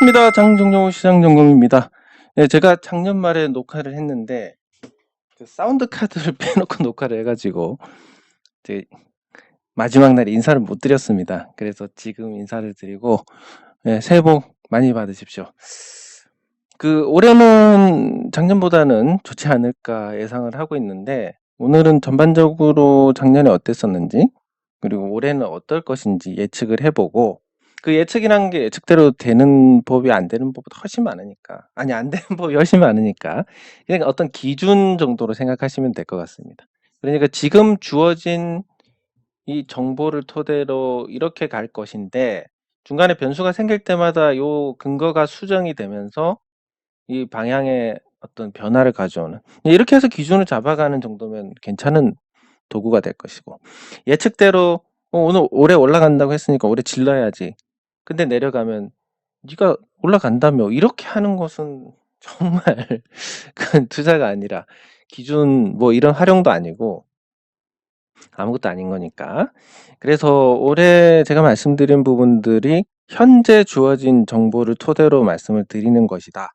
반갑습니다. 장정용 시장점검입니다. 예, 제가 작년 말에 녹화를 했는데 그 사운드 카드를 빼놓고 녹화를 해가지고 이제 마지막 날 인사를 못 드렸습니다. 그래서 지금 인사를 드리고 예, 새해 복 많이 받으십시오. 올해는 작년보다는 좋지 않을까 예상을 하고 있는데 오늘은 전반적으로 작년에 어땠었는지 그리고 올해는 어떨 것인지 예측을 해보고 그 예측이란 게 예측대로 되는 법이 안 되는 법보다 훨씬 많으니까 아니 안 되는 법이 훨씬 많으니까 그냥 어떤 기준 정도로 생각하시면 될 것 같습니다. 그러니까 지금 주어진 이 정보를 토대로 이렇게 갈 것인데 중간에 변수가 생길 때마다 요 근거가 수정이 되면서 이 방향의 어떤 변화를 가져오는 이렇게 해서 기준을 잡아가는 정도면 괜찮은 도구가 될 것이고 예측대로 오늘 올해 올라간다고 했으니까 올해 질러야지. 근데 내려가면 네가 올라간다며 이렇게 하는 것은 정말 그건 투자가 아니라 기준 뭐 이런 활용도 아니고 아무것도 아닌 거니까. 그래서 올해 제가 말씀드린 부분들이 현재 주어진 정보를 토대로 말씀을 드리는 것이다.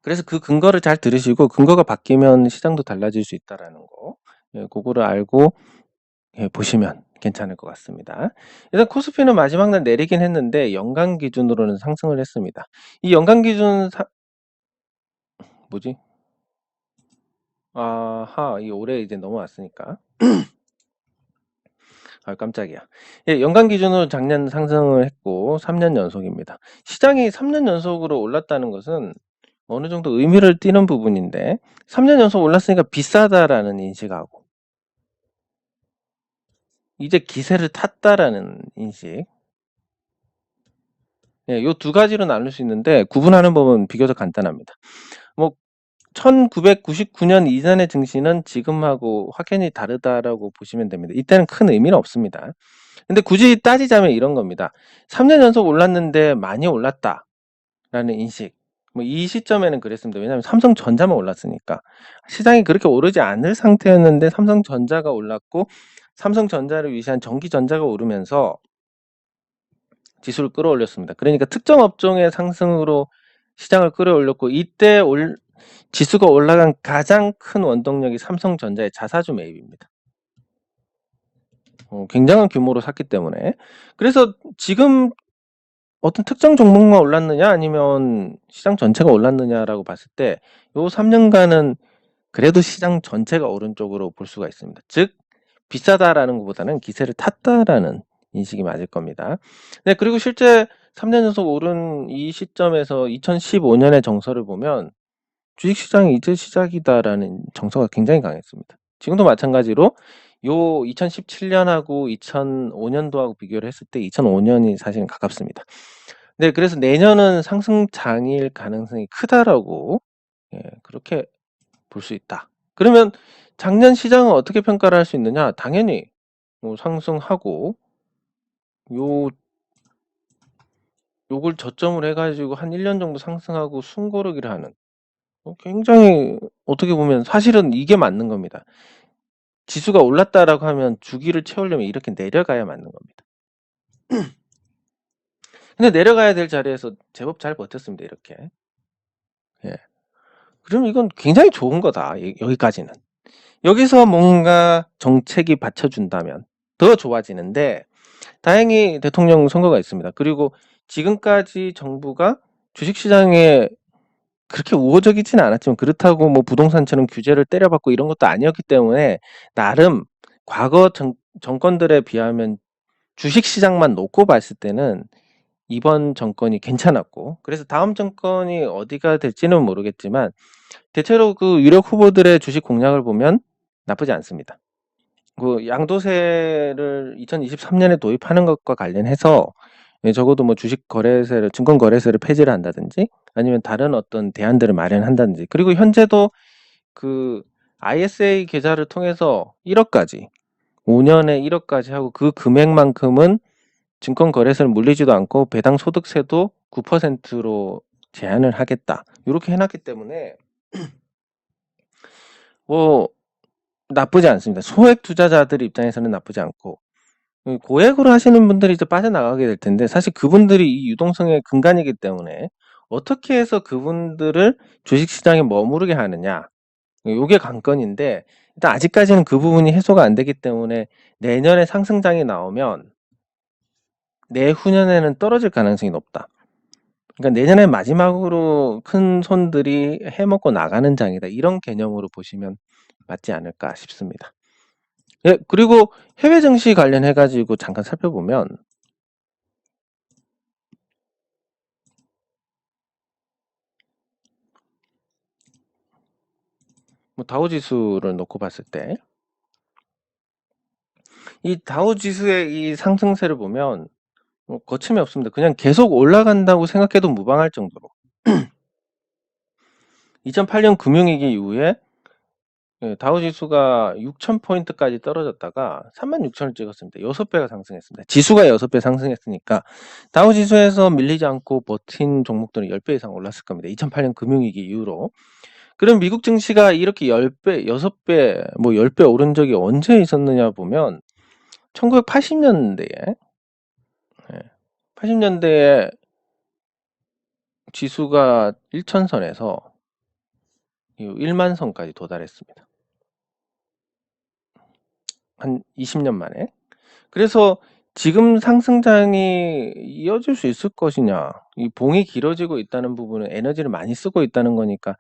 그래서 그 근거를 잘 들으시고 근거가 바뀌면 시장도 달라질 수 있다라는 거. 예, 그거를 알고 예, 보시면 괜찮을 것 같습니다. 일단 코스피는 마지막 날 내리긴 했는데 연간 기준으로는 상승을 했습니다. 이 연간 기준 뭐지? 아하, 이 올해 이제 넘어왔으니까. 아, 깜짝이야. 예, 연간 기준으로 작년 상승을 했고 3년 연속입니다. 시장이 3년 연속으로 올랐다는 것은 어느 정도 의미를 띠는 부분인데 3년 연속 올랐으니까 비싸다라는 인식하고 이제 기세를 탔다라는 인식. 예, 요 두 가지로 나눌 수 있는데 구분하는 법은 비교적 간단합니다. 뭐 1999년 이전의 증시는 지금하고 확연히 다르다라고 보시면 됩니다. 이때는 큰 의미는 없습니다. 근데 굳이 따지자면 이런 겁니다. 3년 연속 올랐는데 많이 올랐다라는 인식. 뭐 이 시점에는 그랬습니다. 왜냐하면 삼성전자만 올랐으니까. 시장이 그렇게 오르지 않을 상태였는데 삼성전자가 올랐고 삼성전자를 위시한 전기전자가 오르면서 지수를 끌어올렸습니다. 그러니까 특정 업종의 상승으로 시장을 끌어올렸고 이때 지수가 올라간 가장 큰 원동력이 삼성전자의 자사주 매입입니다. 굉장한 규모로 샀기 때문에. 그래서 지금 어떤 특정 종목만 올랐느냐 아니면 시장 전체가 올랐느냐라고 봤을 때 요 3년간은 그래도 시장 전체가 오른쪽으로 볼 수가 있습니다. 즉 비싸다라는 것보다는 기세를 탔다라는 인식이 맞을 겁니다. 네, 그리고 실제 3년 연속 오른 이 시점에서 2015년의 정서를 보면 주식시장이 이제 시작이다라는 정서가 굉장히 강했습니다. 지금도 마찬가지로 요 2017년하고 2005년도하고 비교를 했을 때 2005년이 사실은 가깝습니다. 네, 그래서 내년은 상승장일 가능성이 크다라고 예, 그렇게 볼 수 있다. 그러면 작년 시장은 어떻게 평가를 할 수 있느냐? 당연히 상승하고 요 요걸 저점을 해가지고 한 1년 정도 상승하고 숨고르기를 하는 굉장히 어떻게 보면 사실은 이게 맞는 겁니다. 지수가 올랐다라고 하면 주기를 채우려면 이렇게 내려가야 맞는 겁니다. 근데 내려가야 될 자리에서 제법 잘 버텼습니다. 이렇게. 예. 그럼 이건 굉장히 좋은 거다. 여기까지는. 여기서 뭔가 정책이 받쳐준다면 더 좋아지는데 다행히 대통령 선거가 있습니다. 그리고 지금까지 정부가 주식시장에 그렇게 우호적이지는 않았지만 그렇다고 뭐 부동산처럼 규제를 때려받고 이런 것도 아니었기 때문에 나름 과거 정권들에 비하면 주식시장만 놓고 봤을 때는 이번 정권이 괜찮았고 그래서 다음 정권이 어디가 될지는 모르겠지만 대체로 그 유력 후보들의 주식 공약을 보면 나쁘지 않습니다. 그 양도세를 2023년에 도입하는 것과 관련해서 적어도 뭐 주식 거래세를 증권 거래세를 폐지를 한다든지 아니면 다른 어떤 대안들을 마련한다든지 그리고 현재도 그 ISA 계좌를 통해서 1억까지 5년에 1억까지 하고 그 금액만큼은 증권 거래세를 물리지도 않고 배당 소득세도 9%로 제한을 하겠다. 이렇게 해놨기 때문에 뭐 나쁘지 않습니다. 소액 투자자들 입장에서는 나쁘지 않고 고액으로 하시는 분들이 이제 빠져나가게 될 텐데 사실 그분들이 이 유동성의 근간이기 때문에 어떻게 해서 그분들을 주식시장에 머무르게 하느냐. 요게 관건인데 일단 아직까지는 그 부분이 해소가 안 되기 때문에 내년에 상승장이 나오면 내후년에는 떨어질 가능성이 높다. 그러니까 내년에 마지막으로 큰 손들이 해먹고 나가는 장이다. 이런 개념으로 보시면 맞지 않을까 싶습니다. 예, 그리고 해외 증시 관련해 가지고 잠깐 살펴보면 뭐 다우 지수를 놓고 봤을 때 이 다우 지수의 이 상승세를 보면 뭐 거침이 없습니다. 그냥 계속 올라간다고 생각해도 무방할 정도로 2008년 금융위기 이후에 예, 다우 지수가 6,000포인트까지 떨어졌다가 36,000을 찍었습니다. 6배가 상승했습니다. 지수가 6배 상승했으니까 다우 지수에서 밀리지 않고 버틴 종목들은 10배 이상 올랐을 겁니다. 2008년 금융위기 이후로. 그럼 미국 증시가 이렇게 10배, 6배, 뭐 10배 오른 적이 언제 있었느냐 보면 1980년대에 80년대에 지수가 1천선에서 1만선까지 도달했습니다. 한 20년 만에. 그래서 지금 상승장이 이어질 수 있을 것이냐. 이 봉이 길어지고 있다는 부분은 에너지를 많이 쓰고 있다는 거니까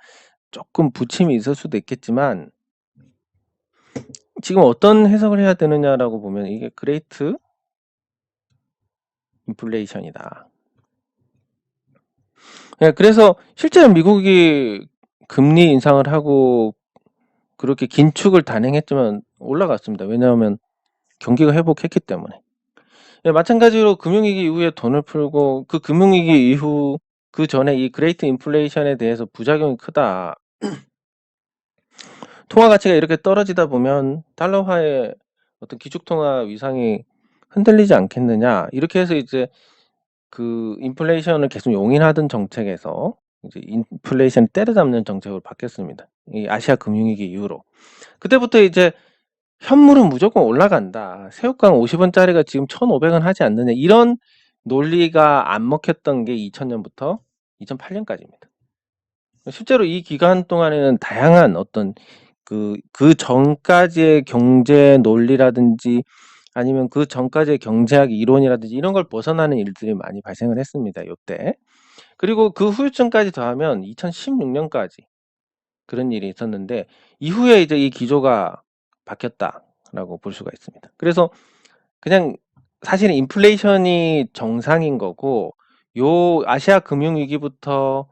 조금 부침이 있을 수도 있겠지만 지금 어떤 해석을 해야 되느냐라고 보면 이게 그레이트 인플레이션이다. 그래서 실제로 미국이 금리 인상을 하고 그렇게 긴축을 단행했지만 올라갔습니다. 왜냐하면 경기가 회복했기 때문에. 마찬가지로 금융위기 이후에 돈을 풀고 그 금융위기 이후 그 전에 이 그레이트 인플레이션에 대해서 부작용이 크다. 통화 가치가 이렇게 떨어지다 보면 달러화의 어떤 기축통화 위상이 흔들리지 않겠느냐. 이렇게 해서 이제 그 인플레이션을 계속 용인하던 정책에서 이제 인플레이션 때려잡는 정책으로 바뀌었습니다. 이 아시아 금융위기 이후로. 그때부터 이제 현물은 무조건 올라간다. 새우깡 50원짜리가 지금 1,500원 하지 않느냐. 이런 논리가 안 먹혔던 게 2000년부터 2008년까지입니다. 실제로 이 기간 동안에는 다양한 어떤 그 전까지의 경제 논리라든지 아니면 그 전까지의 경제학 이론이라든지 이런 걸 벗어나는 일들이 많이 발생을 했습니다. 요때. 그리고 그 후유증까지 더하면 2016년까지 그런 일이 있었는데 이후에 이제 이 기조가 바뀌었다라고 볼 수가 있습니다. 그래서 그냥 사실은 인플레이션이 정상인 거고 요 아시아 금융위기부터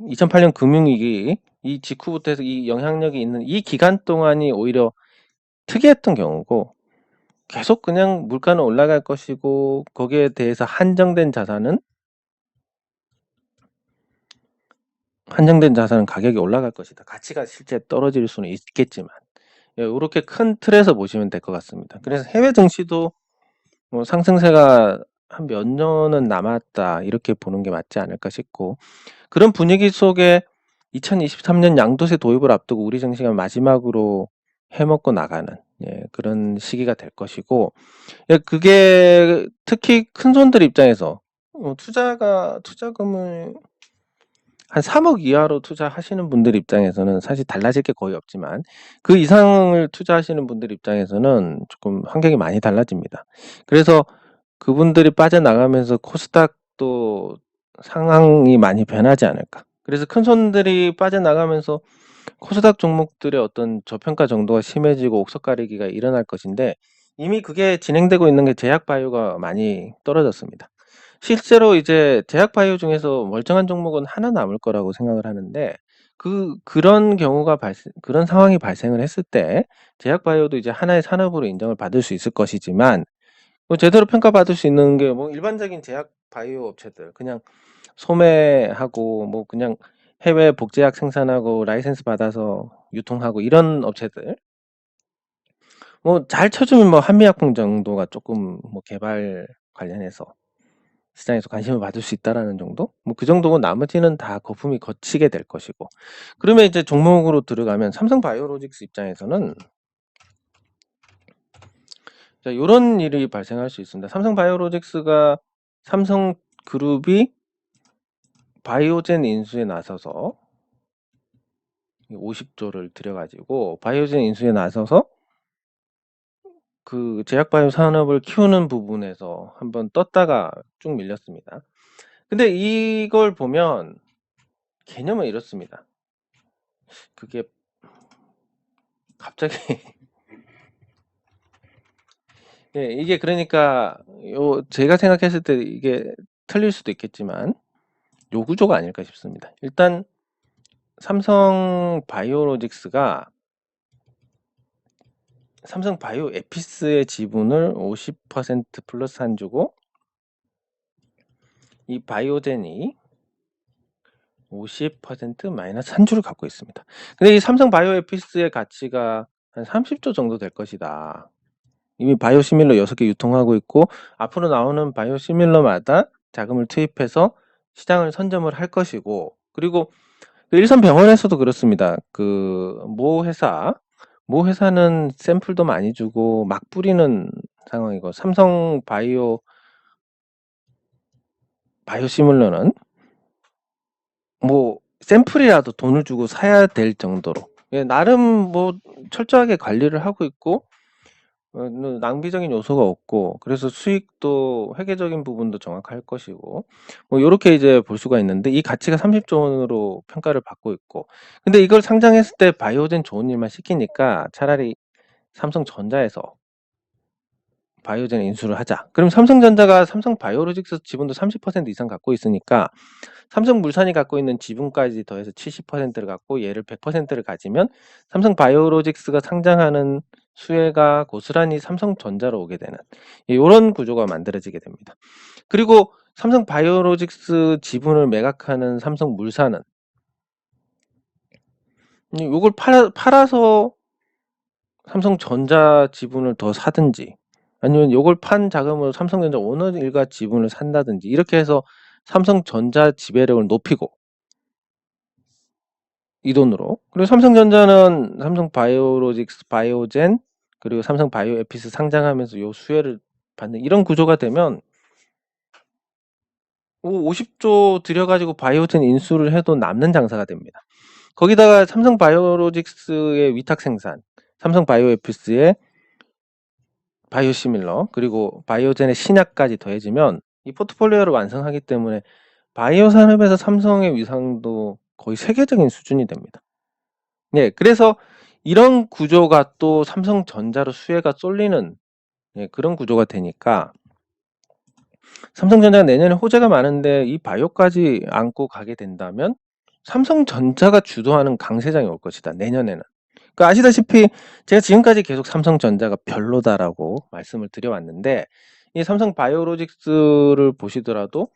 2008년 금융위기 이 직후부터 해서 이 영향력이 있는 이 기간 동안이 오히려 특이했던 경우고 계속 그냥 물가는 올라갈 것이고 거기에 대해서 한정된 자산은 가격이 올라갈 것이다. 가치가 실제 떨어질 수는 있겠지만 이렇게 큰 틀에서 보시면 될 것 같습니다. 그래서 해외 증시도 뭐 상승세가 한 몇 년은 남았다 이렇게 보는 게 맞지 않을까 싶고 그런 분위기 속에 2023년 양도세 도입을 앞두고 우리 증시가 마지막으로 해먹고 나가는 그런 시기가 될 것이고 그게 특히 큰 손들 입장에서 투자금을 한 3억 이하로 투자하시는 분들 입장에서는 사실 달라질 게 거의 없지만 그 이상을 투자하시는 분들 입장에서는 조금 환경이 많이 달라집니다. 그래서 그분들이 빠져나가면서 코스닥도 상황이 많이 변하지 않을까. 그래서 큰 손들이 빠져나가면서 코스닥 종목들의 어떤 저평가 정도가 심해지고 옥석 가리기가 일어날 것인데 이미 그게 진행되고 있는 게 제약 바이오가 많이 떨어졌습니다. 실제로 이제 제약 바이오 중에서 멀쩡한 종목은 하나 남을 거라고 생각을 하는데 그런 경우가 그런 상황이 발생을 했을 때 제약 바이오도 이제 하나의 산업으로 인정을 받을 수 있을 것이지만 뭐 제대로 평가받을 수 있는 게 뭐 일반적인 제약 바이오 업체들 그냥 소매하고 뭐 그냥 해외 복제약 생산하고 라이센스 받아서 유통하고 이런 업체들 뭐 잘 쳐주면 뭐 한미약품 정도가 조금 뭐 개발 관련해서 시장에서 관심을 받을 수 있다라는 정도? 뭐 그 정도고 나머지는 다 거품이 거치게 될 것이고. 그러면 이제 종목으로 들어가면 삼성바이오로직스 입장에서는 자, 요런 일이 발생할 수 있습니다. 삼성바이오로직스가 삼성그룹이 바이오젠 인수에 나서서 50조를 들여가지고 바이오젠 인수에 나서서 그 제약바이오 산업을 키우는 부분에서 한번 떴다가 쭉 밀렸습니다. 근데 이걸 보면 개념은 이렇습니다. 그게 갑자기 예, 이게 그러니까 제가 생각했을 때 이게 틀릴 수도 있겠지만 요 구조가 아닐까 싶습니다. 일단 삼성 바이오로직스가 삼성 바이오 에피스의 지분을 50% 플러스 한 주고 이 바이오젠이 50% 마이너스 한 주를 갖고 있습니다. 근데 이 삼성 바이오 에피스의 가치가 한 30조 정도 될 것이다. 이미 바이오시밀러 6개 유통하고 있고 앞으로 나오는 바이오시밀러마다 자금을 투입해서 시장을 선점을 할 것이고, 그리고 일선병원에서도 그렇습니다. 그 모 회사는 샘플도 많이 주고 막 뿌리는 상황이고 삼성 바이오시밀러는 뭐 샘플이라도 돈을 주고 사야 될 정도로 나름 뭐 철저하게 관리를 하고 있고 낭비적인 요소가 없고, 그래서 수익도 회계적인 부분도 정확할 것이고 뭐 요렇게 이제 볼 수가 있는데 이 가치가 30조 원으로 평가를 받고 있고, 근데 이걸 상장했을 때 바이오젠 좋은 일만 시키니까 차라리 삼성전자에서 바이오젠 인수를 하자. 그럼 삼성전자가 삼성 바이오로직스 지분도 30% 이상 갖고 있으니까 삼성물산이 갖고 있는 지분까지 더해서 70%를 갖고 얘를 100%를 가지면 삼성 바이오로직스가 상장하는 수혜가 고스란히 삼성전자로 오게 되는 이런 구조가 만들어지게 됩니다. 그리고 삼성 바이오로직스 지분을 매각하는 삼성물산은 이걸 팔아서 삼성전자 지분을 더 사든지 아니면 이걸 판 자금으로 삼성전자 오너 일가 지분을 산다든지 이렇게 해서 삼성전자 지배력을 높이고 이 돈으로, 그리고 삼성전자는 삼성 바이오로직스, 바이오젠, 그리고 삼성 바이오에피스 상장하면서 요 수혜를 받는 이런 구조가 되면 50조 들여가지고 바이오젠 인수를 해도 남는 장사가 됩니다. 거기다가 삼성 바이오로직스의 위탁 생산, 삼성 바이오에피스의 바이오시밀러, 그리고 바이오젠의 신약까지 더해지면 이 포트폴리오를 완성하기 때문에 바이오 산업에서 삼성의 위상도 거의 세계적인 수준이 됩니다. 네, 그래서 이런 구조가 또 삼성전자로 수혜가 쏠리는 그런 구조가 되니까 삼성전자가 내년에 호재가 많은데 이 바이오까지 안고 가게 된다면 삼성전자가 주도하는 강세장이 올 것이다, 내년에는. 그러니까 아시다시피 제가 지금까지 계속 삼성전자가 별로다라고 말씀을 드려왔는데 이 삼성 바이오로직스를 보시더라도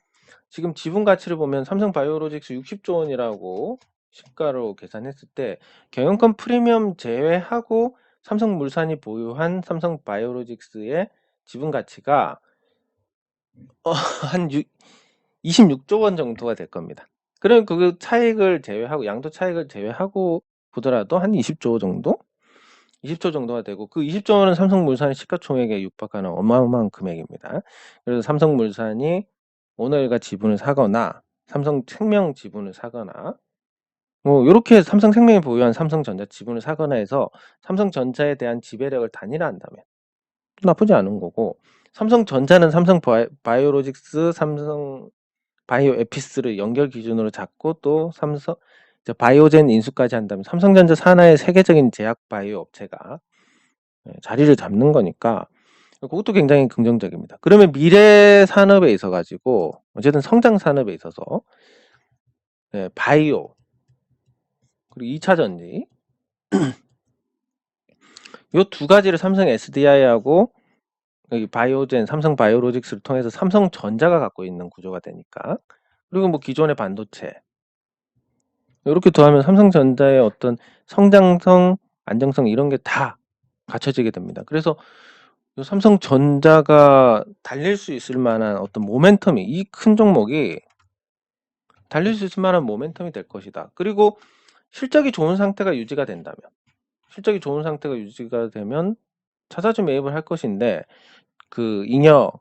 지금 지분 가치를 보면 삼성 바이오로직스 60조 원이라고 시가로 계산했을 때 경영권 프리미엄 제외하고 삼성물산이 보유한 삼성 바이오로직스의 지분 가치가 한 26조 원 정도가 될 겁니다. 그럼 그 차익을 제외하고 양도 차익을 제외하고 보더라도 한 20조 정도? 20조 정도가 되고 그 20조 원은 삼성물산의 시가총액에 육박하는 어마어마한 금액입니다. 그래서 삼성물산이 오너일가 지분을 사거나 삼성생명 지분을 사거나 뭐 요렇게 삼성생명이 보유한 삼성전자 지분을 사거나 해서 삼성전자에 대한 지배력을 단일화한다면 나쁘지 않은 거고, 삼성전자는 삼성 바이오로직스, 삼성 바이오에피스를 연결 기준으로 잡고 또 삼성 바이오젠 인수까지 한다면 삼성전자 산하의 세계적인 제약 바이오 업체가 자리를 잡는 거니까 그것도 굉장히 긍정적입니다. 그러면 미래 산업에 있어 가지고 어쨌든 성장 산업에 있어서 바이오 그리고 2차 전지 요 두 가지를 삼성 SDI하고 여기 바이오젠, 삼성 바이오로직스를 통해서 삼성전자가 갖고 있는 구조가 되니까, 그리고 뭐 기존의 반도체 이렇게 더하면 삼성전자의 어떤 성장성, 안정성 이런 게 다 갖춰지게 됩니다. 그래서 삼성전자가 달릴 수 있을 만한 어떤 모멘텀이, 이 큰 종목이 달릴 수 있을 만한 모멘텀이 될 것이다. 그리고 실적이 좋은 상태가 유지가 된다면 자사주 매입을 할 것인데 그 잉여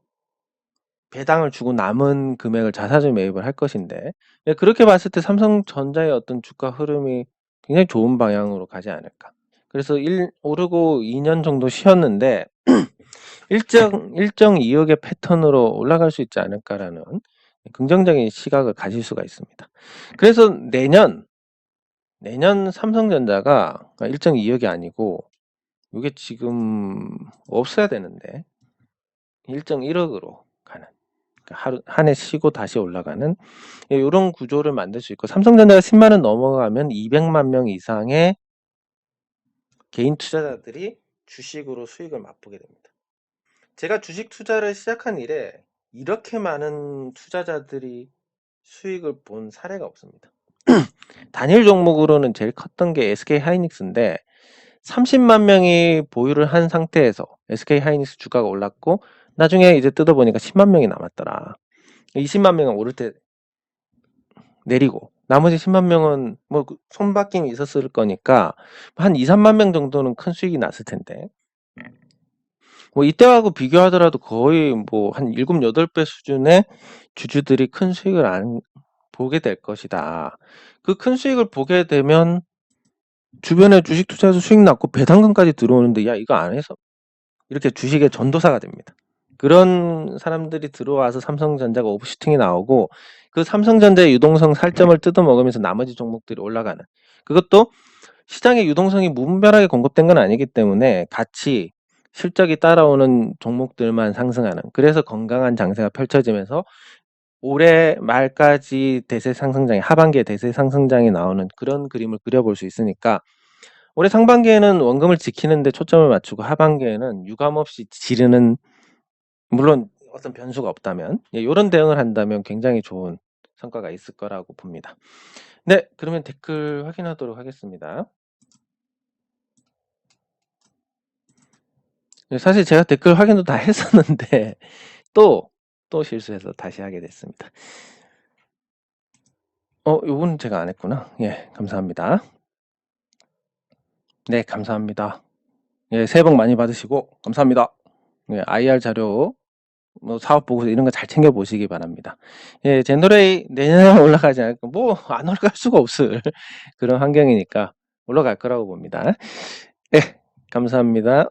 배당을 주고 남은 금액을 자사주 매입을 할 것인데 그렇게 봤을 때 삼성전자의 어떤 주가 흐름이 굉장히 좋은 방향으로 가지 않을까. 그래서 오르고 2년 정도 쉬었는데 일정 이익의 패턴으로 올라갈 수 있지 않을까라는 긍정적인 시각을 가질 수가 있습니다. 그래서 내년 삼성전자가 일정 이익이 아니고 이게 지금 없어야 되는데 일정 1억으로 가는, 하루 한 해 쉬고 다시 올라가는 이런 구조를 만들 수 있고, 삼성전자가 10만 원 넘어가면 200만 명 이상의 개인 투자자들이 주식으로 수익을 맛보게 됩니다. 제가 주식 투자를 시작한 이래 이렇게 많은 투자자들이 수익을 본 사례가 없습니다. 단일 종목으로는 제일 컸던 게 SK 하이닉스인데 30만 명이 보유를 한 상태에서 SK 하이닉스 주가가 올랐고 나중에 이제 뜯어보니까 10만 명이 남았더라. 20만 명은 오를 때 내리고 나머지 10만 명은 뭐 손바뀜이 있었을 거니까 한 2, 3만 명 정도는 큰 수익이 났을 텐데 뭐 이때하고 비교하더라도 거의 뭐 한 7, 8배 수준의 주주들이 큰 수익을 안 보게 될 것이다. 그 큰 수익을 보게 되면 주변에 주식 투자해서 수익 났고 배당금까지 들어오는데 야 이거 안 해서 이렇게 주식의 전도사가 됩니다. 그런 사람들이 들어와서 삼성전자가 오버슈팅이 나오고 그 삼성전자의 유동성 살점을 뜯어먹으면서 나머지 종목들이 올라가는, 그것도 시장의 유동성이 무분별하게 공급된 건 아니기 때문에 같이 실적이 따라오는 종목들만 상승하는, 그래서 건강한 장세가 펼쳐지면서 올해 말까지 대세 상승장이, 하반기에 대세 상승장이 나오는 그런 그림을 그려볼 수 있으니까 올해 상반기에는 원금을 지키는데 초점을 맞추고 하반기에는 유감없이 지르는, 물론 어떤 변수가 없다면 이런 대응을 한다면 굉장히 좋은 성과가 있을 거라고 봅니다. 네, 그러면 댓글 확인하도록 하겠습니다. 사실 제가 댓글 확인도 다 했었는데 또 실수해서 다시 하게 됐습니다. 요거는 제가 안 했구나. 예, 감사합니다. 네, 감사합니다. 예, 새해 복 많이 받으시고 감사합니다. 예, IR 자료, 뭐 사업 보고서 이런 거 잘 챙겨 보시기 바랍니다. 예, 제너레이 내년에 올라가지 않을까, 뭐 안 올라갈 수가 없을 그런 환경이니까 올라갈 거라고 봅니다. 예, 감사합니다.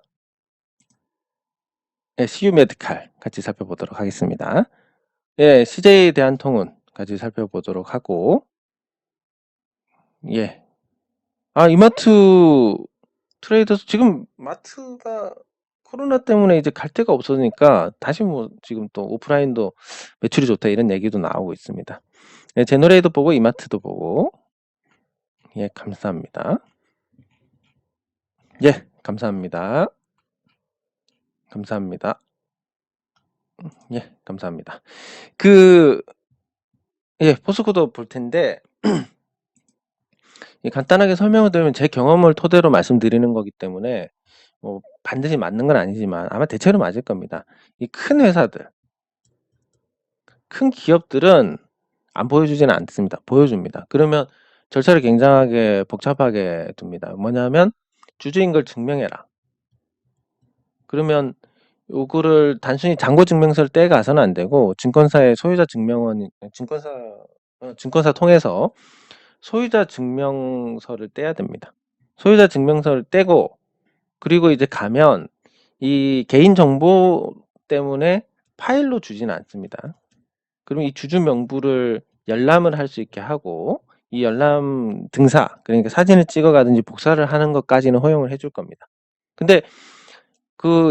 예, CU 메디칼 같이 살펴보도록 하겠습니다. 예, CJ 대한통운 같이 살펴보도록 하고, 예. 이마트 트레이더스 지금 마트가 코로나 때문에 이제 갈 데가 없어지니까 다시 뭐 지금 또 오프라인도 매출이 좋다 이런 얘기도 나오고 있습니다. 예, 제너레이도 보고 이마트도 보고, 예, 감사합니다. 예, 감사합니다. 감사합니다. 예, 감사합니다. 예, 포스코도 볼 텐데 간단하게 설명을 드리면 제 경험을 토대로 말씀드리는 거기 때문에 뭐 반드시 맞는 건 아니지만 아마 대체로 맞을 겁니다. 이 큰 회사들, 큰 기업들은 안 보여주지는 않습니다. 보여줍니다. 그러면 절차를 굉장하게 복잡하게 둡니다. 뭐냐면 주주인 걸 증명해라. 그러면 요거를 단순히 잔고 증명서를 떼가서는 안 되고 증권사의 소유자 증명원, 증권사 통해서 소유자 증명서를 떼야 됩니다. 소유자 증명서를 떼고 그리고 이제 가면 이 개인 정보 때문에 파일로 주지는 않습니다. 그럼 이 주주 명부를 열람을 할 수 있게 하고 이 열람 등사, 그러니까 사진을 찍어가든지 복사를 하는 것까지는 허용을 해줄 겁니다. 근데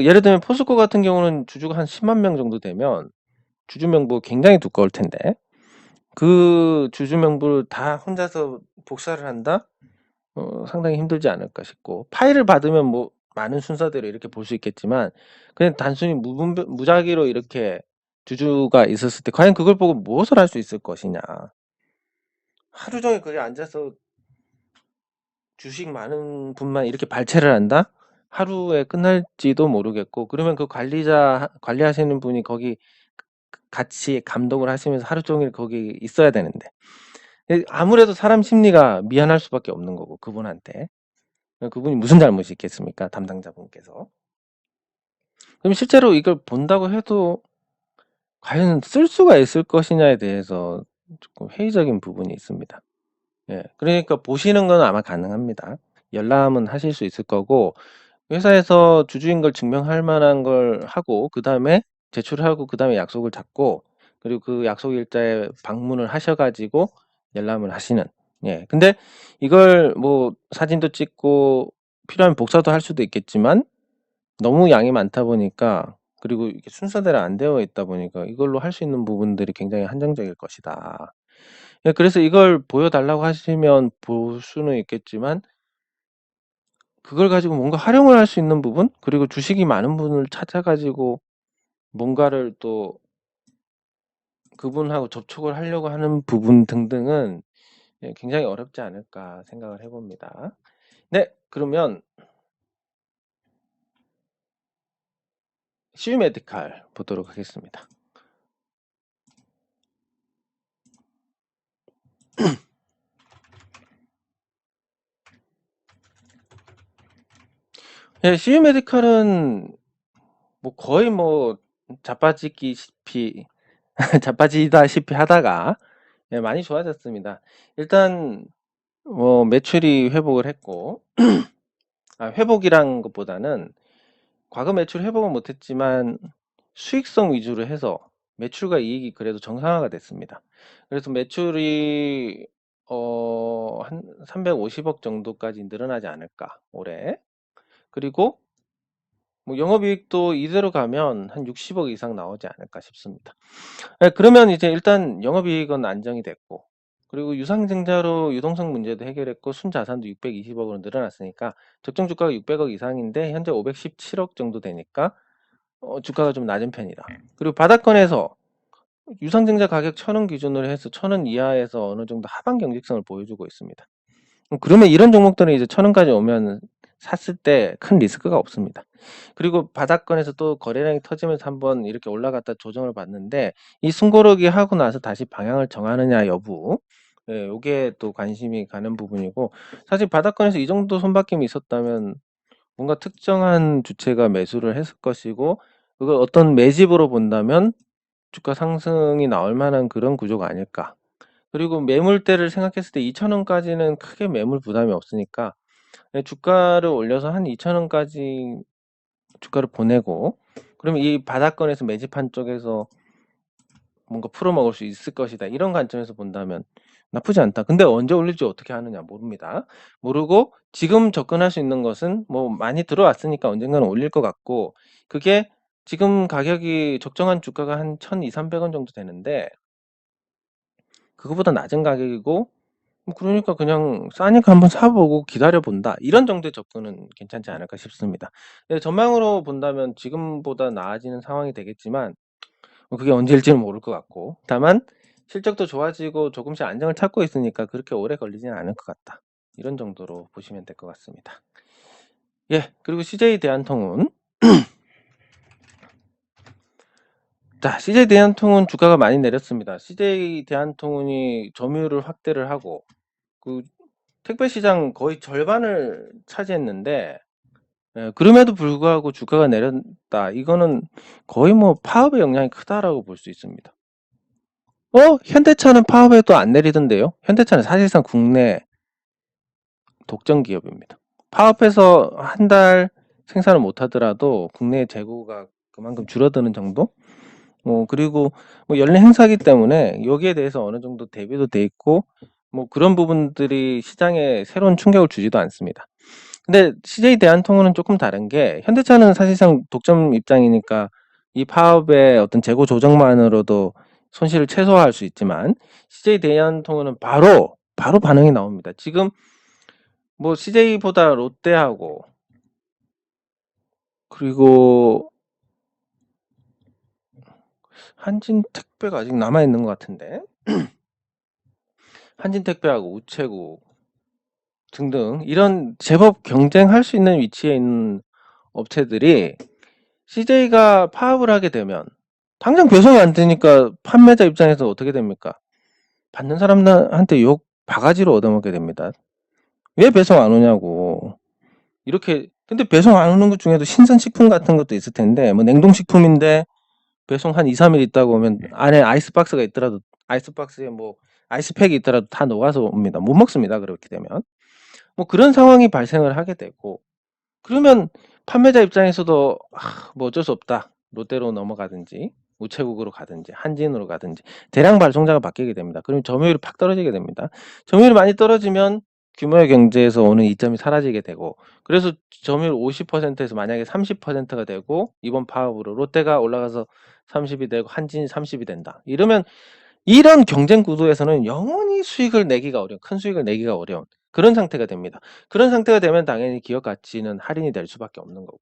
예를 들면 포스코 같은 경우는 주주가 한 10만 명 정도 되면 주주 명부 굉장히 두꺼울 텐데 그 주주 명부를 다 혼자서 복사를 한다? 상당히 힘들지 않을까 싶고, 파일을 받으면 뭐 많은 순서대로 이렇게 볼 수 있겠지만 그냥 단순히 무작위로 이렇게 주주가 있었을 때 과연 그걸 보고 무엇을 할 수 있을 것이냐. 하루 종일 거기 앉아서 주식 많은 분만 이렇게 발췌를 한다? 하루에 끝날지도 모르겠고, 그러면 그 관리하시는 분이 거기 같이 감독을 하시면서 하루 종일 거기 있어야 되는데 아무래도 사람 심리가 미안할 수밖에 없는 거고, 그분한테. 그분이 무슨 잘못이 있겠습니까? 담당자분께서. 그럼 실제로 이걸 본다고 해도 과연 쓸 수가 있을 것이냐에 대해서 조금 회의적인 부분이 있습니다. 예. 그러니까 보시는 건 아마 가능합니다. 열람은 하실 수 있을 거고 회사에서 주주인 걸 증명할 만한 걸 하고 그다음에 제출을 하고 그다음에 약속을 잡고 그리고 그 약속 일자에 방문을 하셔 가지고 열람을 하시는. 예. 근데 이걸 뭐 사진도 찍고 필요하면 복사도 할 수도 있겠지만 너무 양이 많다 보니까 그리고 이게 순서대로 안 되어 있다 보니까 이걸로 할 수 있는 부분들이 굉장히 한정적일 것이다. 예, 그래서 이걸 보여 달라고 하시면 볼 수는 있겠지만 그걸 가지고 뭔가 활용을 할 수 있는 부분 그리고 주식이 많은 분을 찾아 가지고 뭔가를 또 그분하고 접촉을 하려고 하는 부분 등등은 예, 굉장히 어렵지 않을까 생각을 해 봅니다. 네. 그러면 CU 메디칼 보도록 하겠습니다. 예, CU 메디칼은 뭐 거의 뭐 자빠지기시피 자빠지다시피 하다가 예, 많이 좋아졌습니다. 일단 뭐 매출이 회복을 했고 회복이란 것보다는 과거 매출 회복은 못했지만 수익성 위주로 해서 매출과 이익이 그래도 정상화가 됐습니다. 그래서 매출이 한 350억 정도까지 늘어나지 않을까 올해. 그리고 뭐 영업이익도 이대로 가면 한 60억 이상 나오지 않을까 싶습니다. 예, 그러면 이제 일단 영업이익은 안정이 됐고 그리고 유상증자로 유동성 문제도 해결했고 순자산도 620억으로 늘어났으니까 적정 주가가 600억 이상인데 현재 517억 정도 되니까 주가가 좀 낮은 편이다. 그리고 바닥권에서 유상증자 가격 1,000원 기준으로 해서 1,000원 이하에서 어느 정도 하방 경직성을 보여주고 있습니다. 그러면 이런 종목들은 이제 1,000원까지 오면 샀을 때 큰 리스크가 없습니다. 그리고 바닥권에서 또 거래량이 터지면서 한번 이렇게 올라갔다 조정을 받는데 이 숨고르기 하고 나서 다시 방향을 정하느냐 여부 예, 요게 또 관심이 가는 부분이고 사실 바닥권에서 이 정도 손바뀜이 있었다면 뭔가 특정한 주체가 매수를 했을 것이고 그걸 어떤 매집으로 본다면 주가 상승이 나올 만한 그런 구조가 아닐까. 그리고 매물대를 생각했을 때 2,000원까지는 크게 매물 부담이 없으니까 예, 주가를 올려서 한 2,000원까지 주가를 보내고 그러면 이 바닥권에서 매집한 쪽에서 뭔가 풀어먹을 수 있을 것이다. 이런 관점에서 본다면 나쁘지 않다. 근데 언제 올릴지 어떻게 하느냐 모릅니다. 모르고 지금 접근할 수 있는 것은 뭐 많이 들어왔으니까 언젠가는 올릴 것 같고 그게 지금 가격이 적정한 주가가 한 1,200-1,300원 정도 되는데 그거보다 낮은 가격이고 뭐 그러니까 그냥 싸니까 한번 사보고 기다려본다. 이런 정도의 접근은 괜찮지 않을까 싶습니다. 네, 전망으로 본다면 지금보다 나아지는 상황이 되겠지만 그게 언제일지는 모를 것 같고 다만 실적도 좋아지고 조금씩 안정을 찾고 있으니까 그렇게 오래 걸리지는 않을 것 같다. 이런 정도로 보시면 될 것 같습니다. 예, 그리고 CJ 대한통운 자, CJ 대한통운 주가가 많이 내렸습니다. CJ 대한통운이 점유율을 확대를 하고 그 택배 시장 거의 절반을 차지했는데 예, 그럼에도 불구하고 주가가 내렸다. 이거는 거의 뭐 파업의 영향이 크다라고 볼 수 있습니다. 현대차는 파업에도 안 내리던데요. 현대차는 사실상 국내 독점 기업입니다. 파업해서 한 달 생산을 못 하더라도 국내 재고가 그만큼 줄어드는 정도? 그리고 뭐 연례 행사기 때문에 여기에 대해서 어느 정도 대비도 돼 있고 뭐 그런 부분들이 시장에 새로운 충격을 주지도 않습니다. 근데 CJ 대한통운은 조금 다른 게 현대차는 사실상 독점 입장이니까 이 파업의 어떤 재고 조정만으로도 손실을 최소화할 수 있지만 CJ 대한통운은 바로 반응이 나옵니다. 지금 뭐 CJ보다 롯데하고 그리고 한진택배가 아직 남아 있는 것 같은데 한진택배하고 우체국 등등 이런 제법 경쟁할 수 있는 위치에 있는 업체들이 CJ가 파업을 하게 되면 당장 배송이 안 되니까 판매자 입장에서 어떻게 됩니까? 받는 사람한테 욕 바가지로 얻어먹게 됩니다. 왜 배송 안 오냐고. 이렇게 근데 배송 안 오는 것 중에도 신선식품 같은 것도 있을 텐데 뭐 냉동식품인데 배송 한 2-3일 있다고 오면 안에 아이스박스가 있더라도 아이스박스에 뭐 아이스팩이 있더라도 다 녹아서 옵니다. 못 먹습니다, 그렇게 되면. 뭐 그런 상황이 발생을 하게 되고 그러면 판매자 입장에서도 뭐 어쩔 수 없다. 롯데로 넘어가든지 우체국으로 가든지 한진으로 가든지 대량 발송자가 바뀌게 됩니다. 그러면 점유율이 팍 떨어지게 됩니다. 점유율이 많이 떨어지면 규모의 경제에서 오는 이점이 사라지게 되고 그래서 점유율 50%에서 만약에 30%가 되고 이번 파업으로 롯데가 올라가서 30이 되고 한진이 30이 된다. 이러면 이런 경쟁 구도에서는 영원히 수익을 내기가 어려운 큰 수익을 내기가 어려운 그런 상태가 됩니다. 그런 상태가 되면 당연히 기업 가치는 할인이 될 수밖에 없는 거고.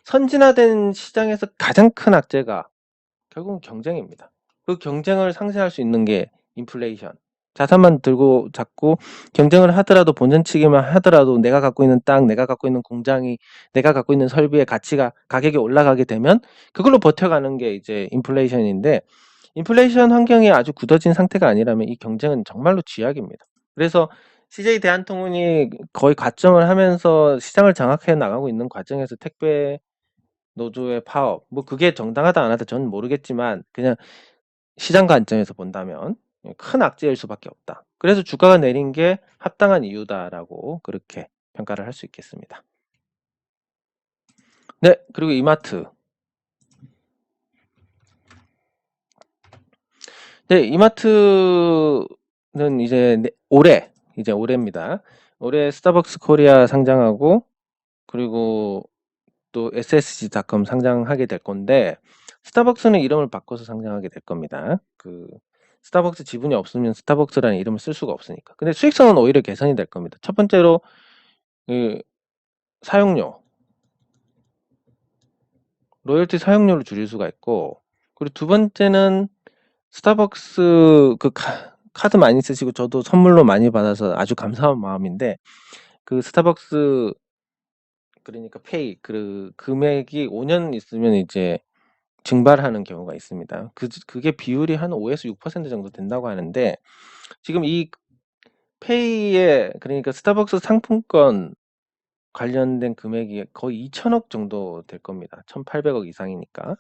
선진화된 시장에서 가장 큰 악재가 결국은 경쟁입니다. 그 경쟁을 상쇄할 수 있는 게 인플레이션. 자산만 들고 잡고 경쟁을 하더라도 본전치기만 하더라도 내가 갖고 있는 땅, 내가 갖고 있는 공장이, 내가 갖고 있는 설비의 가치가 가격이 올라가게 되면 그걸로 버텨가는 게 이제 인플레이션인데 인플레이션 환경이 아주 굳어진 상태가 아니라면 이 경쟁은 정말로 쥐약입니다. 그래서 CJ 대한통운이 거의 가점을 하면서 시장을 장악해 나가고 있는 과정에서 택배 노조의 파업, 뭐 그게 정당하다 안 하다 저는 모르겠지만 그냥 시장 관점에서 본다면 큰 악재일 수밖에 없다. 그래서 주가가 내린 게 합당한 이유다라고 그렇게 평가를 할 수 있겠습니다. 네, 그리고 이마트. 네, 이마트는 이제 올해입니다. 올해 스타벅스 코리아 상장하고 그리고 또 SSG닷컴 상장하게 될 건데 스타벅스는 이름을 바꿔서 상장하게 될 겁니다. 그 스타벅스 지분이 없으면 스타벅스라는 이름을 쓸 수가 없으니까. 근데 수익성은 오히려 개선이 될 겁니다. 첫 번째로 그 사용료, 로열티 사용료를 줄일 수가 있고 그리고 두 번째는 스타벅스 그 카드 많이 쓰시고 저도 선물로 많이 받아서 아주 감사한 마음인데 그 스타벅스 그러니까 페이 그 금액이 5년 있으면 이제 증발하는 경우가 있습니다. 그게 비율이 한 5에서 6% 정도 된다고 하는데 지금 이 페이에 그러니까 스타벅스 상품권 관련된 금액이 거의 2천억 정도 될 겁니다. 1,800억 이상이니까.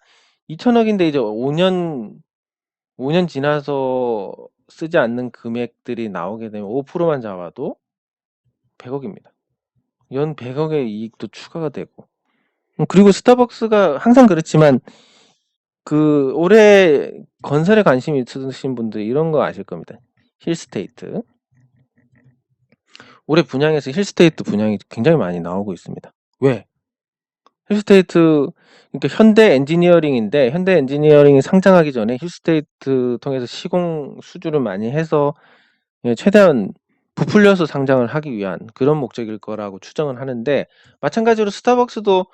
2천억인데 이제 5년 지나서 쓰지 않는 금액들이 나오게 되면 5%만 잡아도 100억입니다. 연 100억의 이익도 추가가 되고. 그리고 스타벅스가 항상 그렇지만 그 올해 건설에 관심이 있으신 분들 이런 거 아실 겁니다. 힐스테이트. 올해 분양에서 힐스테이트 분양이 굉장히 많이 나오고 있습니다. 왜? 힐스테이트 그러니까 현대 엔지니어링인데 현대 엔지니어링이 상장하기 전에 힐스테이트 통해서 시공 수주를 많이 해서 최대한 부풀려서 상장을 하기 위한 그런 목적일 거라고 추정은 하는데 마찬가지로 스타벅스도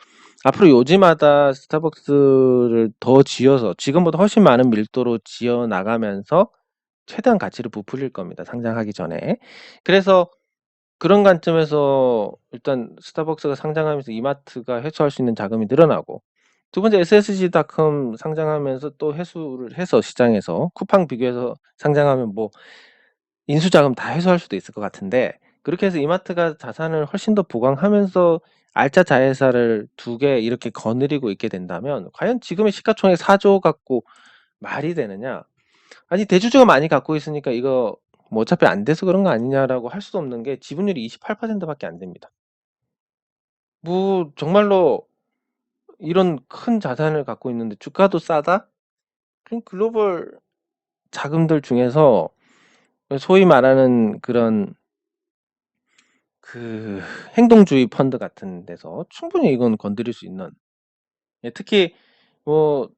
앞으로 요지마다 스타벅스를 더 지어서 지금보다 훨씬 많은 밀도로 지어 나가면서 최대한 가치를 부풀릴 겁니다. 상장하기 전에. 그래서 그런 관점에서 일단 스타벅스가 상장하면서 이마트가 회수할 수 있는 자금이 늘어나고 두 번째 SSG닷컴 상장하면서 또 회수를 해서 시장에서 쿠팡 비교해서 상장하면 뭐 인수자금 다 회수할 수도 있을 것 같은데 그렇게 해서 이마트가 자산을 훨씬 더 보강하면서 알짜 자회사를 2개 이렇게 거느리고 있게 된다면 과연 지금의 시가총액 4조 갖고 말이 되느냐? 아니 대주주가 많이 갖고 있으니까 이거 뭐 어차피 안 돼서 그런 거 아니냐라고 할 수도 없는 게 지분율이 28%밖에 안 됩니다. 뭐 정말로 이런 큰 자산을 갖고 있는데 주가도 싸다? 그럼 글로벌 자금들 중에서 소위 말하는 그런 그 행동주의 펀드 같은 데서 충분히 이건 건드릴 수 있는 특히 뭐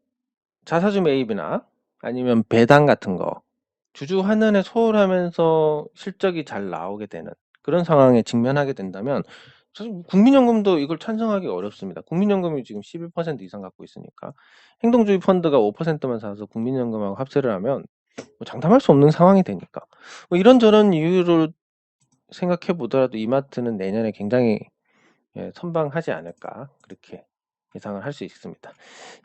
자사주 매입이나 아니면 배당 같은 거 주주 환원에 소홀하면서 실적이 잘 나오게 되는 그런 상황에 직면하게 된다면 사실 국민연금도 이걸 찬성하기 어렵습니다. 국민연금이 지금 11% 이상 갖고 있으니까 행동주의 펀드가 5%만 사서 국민연금하고 합세를 하면 뭐 장담할 수 없는 상황이 되니까 뭐 이런저런 이유를 생각해 보더라도 이마트는 내년에 굉장히 선방하지 않을까 그렇게 예상을 할 수 있습니다.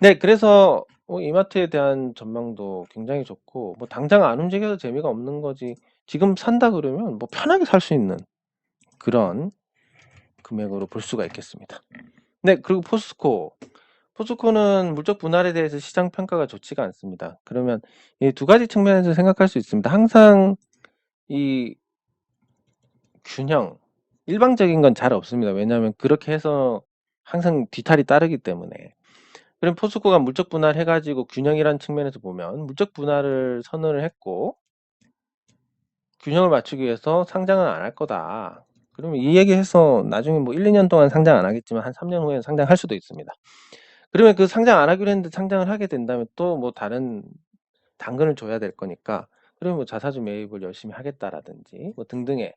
네, 그래서 이마트에 대한 전망도 굉장히 좋고 뭐 당장 안 움직여서 재미가 없는 거지 지금 산다 그러면 뭐 편하게 살 수 있는 그런 금액으로 볼 수가 있겠습니다. 네, 그리고 포스코는 물적 분할에 대해서 시장 평가가 좋지가 않습니다. 그러면 이 두 가지 측면에서 생각할 수 있습니다. 항상 이 균형, 일방적인 건 잘 없습니다. 왜냐하면 그렇게 해서 항상 뒤탈이 따르기 때문에. 그럼 포스코가 물적 분할해가지고 균형이라는 측면에서 보면 물적 분할을 선언을 했고 균형을 맞추기 위해서 상장은 안 할 거다. 그러면 이 얘기해서 나중에 뭐 1, 2년 동안 상장 안 하겠지만 한 3년 후에는 상장할 수도 있습니다. 그러면 그 상장 안 하기로 했는데 상장을 하게 된다면 또 뭐 다른 당근을 줘야 될 거니까 그러면 뭐 자사주 매입을 열심히 하겠다라든지 뭐 등등의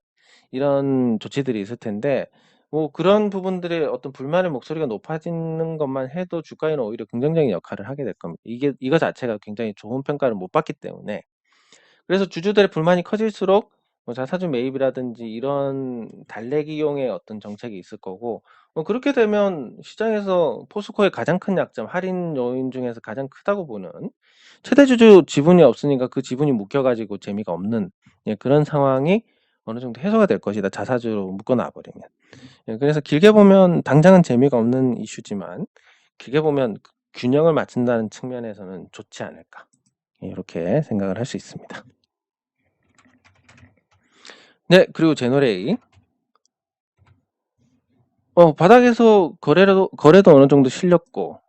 이런 조치들이 있을 텐데 뭐 그런 부분들의 어떤 불만의 목소리가 높아지는 것만 해도 주가에는 오히려 긍정적인 역할을 하게 될 겁니다. 이거 자체가 굉장히 좋은 평가를 못 받기 때문에 그래서 주주들의 불만이 커질수록 뭐 자사주 매입이라든지 이런 달래기용의 어떤 정책이 있을 거고 뭐 그렇게 되면 시장에서 포스코의 가장 큰 약점 할인 요인 중에서 가장 크다고 보는 최대 주주 지분이 없으니까 그 지분이 묶여가지고 재미가 없는 예, 그런 상황이 어느 정도 해소가 될 것이다. 자사주로 묶어놔 버리면. 예, 그래서 길게 보면 당장은 재미가 없는 이슈지만 길게 보면 균형을 맞춘다는 측면에서는 좋지 않을까. 예, 이렇게 생각을 할 수 있습니다. 네, 그리고 제너레이. 바닥에서 거래도 어느 정도 실렸고,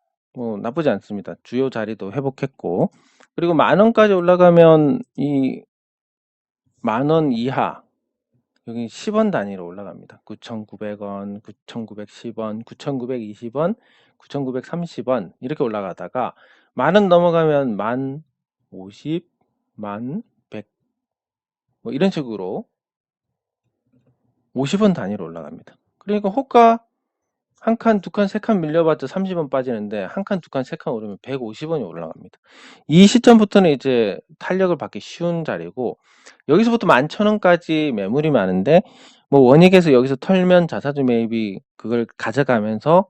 나쁘지 않습니다. 주요 자리도 회복했고, 그리고 10,000원까지 올라가면 이 10,000원 이하, 여기 10원 단위로 올라갑니다. 9,900원, 9,910원, 9,920원, 9,930원 이렇게 올라가다가 10,000원 넘어가면 10,050, 10,100 뭐 이런 식으로 50원 단위로 올라갑니다. 그러니까 호가 한 칸, 두 칸, 세 칸 밀려봤자 30원 빠지는데 한 칸, 두 칸, 세 칸 오르면 150원이 올라갑니다. 이 시점부터는 이제 탄력을 받기 쉬운 자리고 여기서부터 11,000원까지 매물이 많은데 뭐 원익에서 여기서 털면 자사주 매입이 그걸 가져가면서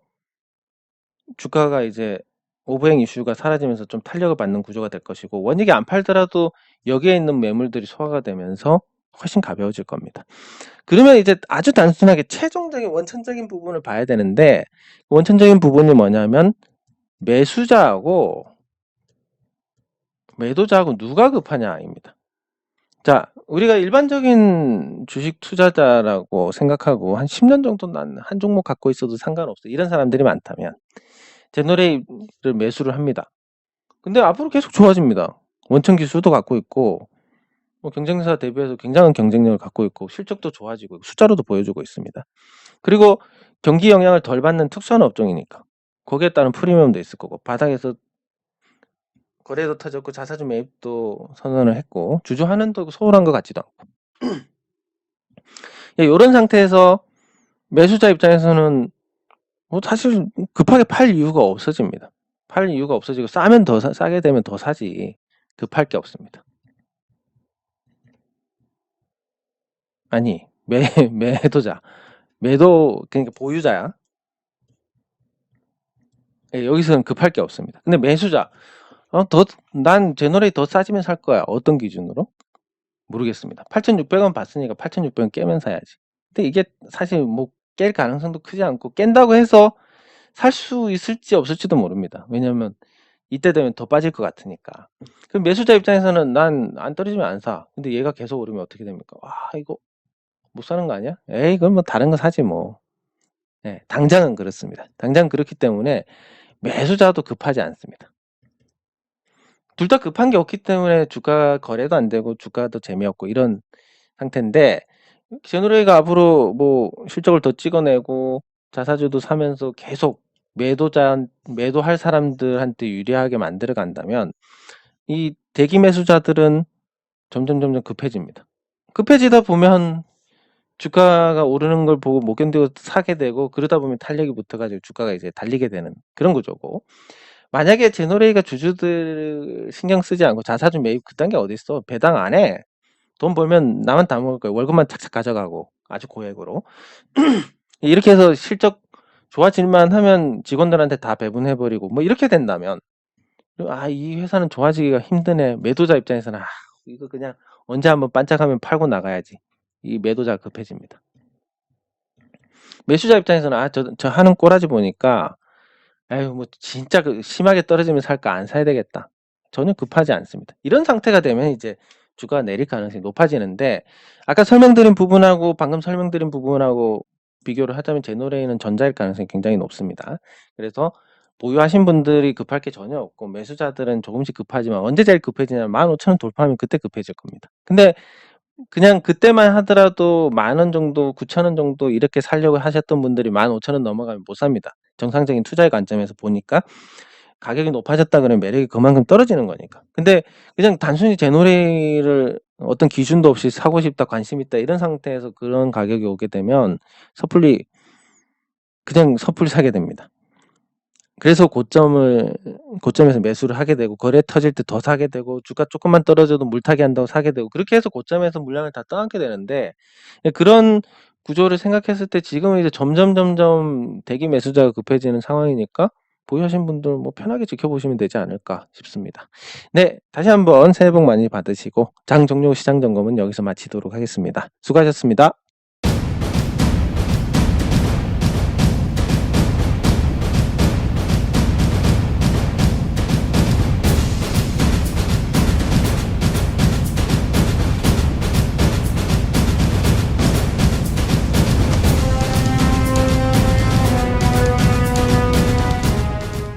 주가가 이제 오버행 이슈가 사라지면서 좀 탄력을 받는 구조가 될 것이고 원익이 안 팔더라도 여기에 있는 매물들이 소화가 되면서 훨씬 가벼워질 겁니다. 그러면 이제 아주 단순하게 최종적인 원천적인 부분을 봐야 되는데 원천적인 부분이 뭐냐면 매수자하고 매도자하고 누가 급하냐입니다. 자, 우리가 일반적인 주식 투자자라고 생각하고 한 10년 정도 난 한 종목 갖고 있어도 상관없어. 이런 사람들이 많다면 제너레이를 매수를 합니다. 근데 앞으로 계속 좋아집니다. 원천 기술도 갖고 있고 경쟁사 대비해서 굉장한 경쟁력을 갖고 있고 실적도 좋아지고 숫자로도 보여주고 있습니다. 그리고 경기 영향을 덜 받는 특수한 업종이니까 거기에 따른 프리미엄도 있을 거고 바닥에서 거래도 터졌고 자사주 매입도 선언을 했고 주주 환원도 소홀한 것 같지도 않고 이런 상태에서 매수자 입장에서는 뭐 사실 급하게 팔 이유가 없어집니다. 팔 이유가 없어지고 싸면 더 싸게 되면 더 사지 급할 게 없습니다. 아니 매도자 매도 그러니까 보유자야. 예, 여기서는 급할 게 없습니다. 근데 매수자 난 제너레이 더 싸지면 살 거야. 어떤 기준으로? 모르겠습니다. 8,600원 봤으니까 8,600원 깨면 사야지. 근데 이게 사실 뭐 깰 가능성도 크지 않고 깬다고 해서 살 수 있을지 없을지도 모릅니다. 왜냐면 이때 되면 더 빠질 것 같으니까. 그럼 매수자 입장에서는 난 안 떨어지면 안 사. 근데 얘가 계속 오르면 어떻게 됩니까? 이거 못 사는 거 아니야? 에이, 그럼 뭐 다른 거 사지 뭐. 네, 당장은 그렇습니다. 당장 그렇기 때문에 매수자도 급하지 않습니다. 둘 다 급한 게 없기 때문에 주가 거래도 안 되고 주가도 재미없고 이런 상태인데 제너레이가 앞으로 뭐 실적을 더 찍어내고 자사주도 사면서 계속 매도할 사람들한테 유리하게 만들어 간다면 이 대기 매수자들은 점점 급해집니다. 급해지다 보면 주가가 오르는 걸 보고 못 견디고 사게 되고 그러다 보면 탄력이 붙어가지고 주가가 이제 달리게 되는 그런 구조고 만약에 제너레이가 주주들 신경 쓰지 않고 자사주 매입 그딴 게 어딨어. 배당 안 해. 돈 벌면 나만 다 먹을 거야. 월급만 착착 가져가고 아주 고액으로 이렇게 해서 실적 좋아질만 하면 직원들한테 다 배분해버리고 뭐 이렇게 된다면 이 회사는 좋아지기가 힘드네. 매도자 입장에서는 이거 그냥 언제 한번 반짝하면 팔고 나가야지. 이 매도자가 급해집니다. 매수자 입장에서는 저 하는 꼬라지 보니까 아유 뭐 진짜 심하게 떨어지면 살까 안 사야 되겠다. 전혀 급하지 않습니다. 이런 상태가 되면 이제 주가가 내릴 가능성이 높아지는데 아까 설명드린 부분하고 방금 설명드린 부분하고 비교를 하자면 제너레이는 전자일 가능성이 굉장히 높습니다. 그래서 보유하신 분들이 급할 게 전혀 없고 매수자들은 조금씩 급하지만 언제 제일 급해지냐면 15,000원 돌파하면 그때 급해질 겁니다. 근데 그냥 그때만 하더라도 10,000원 정도 9,000원 정도 이렇게 사려고 하셨던 분들이 15,000원 넘어가면 못 삽니다. 정상적인 투자의 관점에서 보니까 가격이 높아졌다 그러면 매력이 그만큼 떨어지는 거니까. 근데 그냥 단순히 제너레이를 어떤 기준도 없이 사고 싶다 관심 있다 이런 상태에서 그런 가격이 오게 되면 그냥 섣불리 사게 됩니다. 그래서 고점에서 매수를 하게 되고 거래 터질 때 더 사게 되고 주가 조금만 떨어져도 물타기 한다고 사게 되고 그렇게 해서 고점에서 물량을 다 떠안게 되는데 그런 구조를 생각했을 때 지금은 이제 점점 대기 매수자가 급해지는 상황이니까 보유하신 분들 뭐 편하게 지켜보시면 되지 않을까 싶습니다. 네, 다시 한번 새해 복 많이 받으시고 장 종료 후 시장 점검은 여기서 마치도록 하겠습니다. 수고하셨습니다.